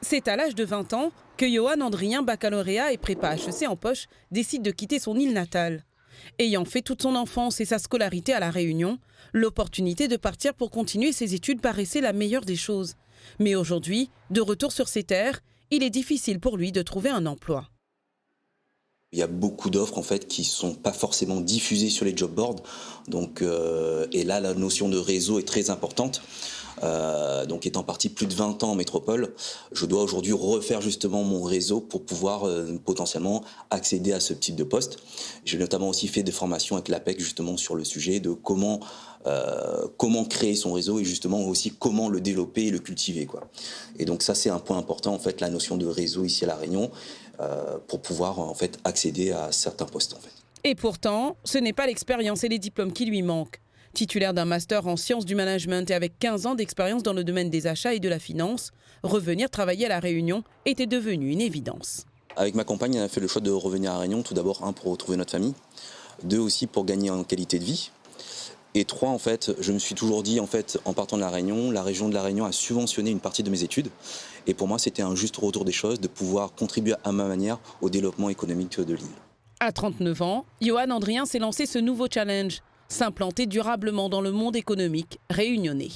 C'est à l'âge de 20 ans que Johan Andrien, baccalauréat et prépa HEC en poche, décide de quitter son île natale. Ayant fait toute son enfance et sa scolarité à La Réunion, l'opportunité de partir pour continuer ses études paraissait la meilleure des choses. Mais aujourd'hui, de retour sur ses terres, il est difficile pour lui de trouver un emploi. Il y a beaucoup d'offres en fait qui sont pas forcément diffusées sur les job boards. Donc, et là, la notion de réseau est très importante. Donc, étant parti plus de 20 ans en métropole, je dois aujourd'hui refaire justement mon réseau pour pouvoir potentiellement accéder à ce type de poste. J'ai notamment aussi fait des formations avec l'APEC justement sur le sujet de comment créer son réseau et justement aussi comment le développer et le cultiver, quoi. Et donc ça, c'est un point important en fait, la notion de réseau ici à La Réunion, pour pouvoir en fait accéder à certains postes en fait. Et pourtant, ce n'est pas l'expérience et les diplômes qui lui manquent. Titulaire d'un master en sciences du management et avec 15 ans d'expérience dans le domaine des achats et de la finance, revenir travailler à La Réunion était devenu une évidence. Avec ma compagne, on a fait le choix de revenir à Réunion, tout d'abord, un, pour retrouver notre famille, deux, aussi pour gagner en qualité de vie, et trois, en fait, je me suis toujours dit, en fait, en partant de la région de la Réunion a subventionné une partie de mes études, et pour moi, c'était un juste retour des choses de pouvoir contribuer à ma manière au développement économique de l'île. À 39 ans, Johan Andrien s'est lancé ce nouveau challenge, s'implanter durablement dans le monde économique réunionnais.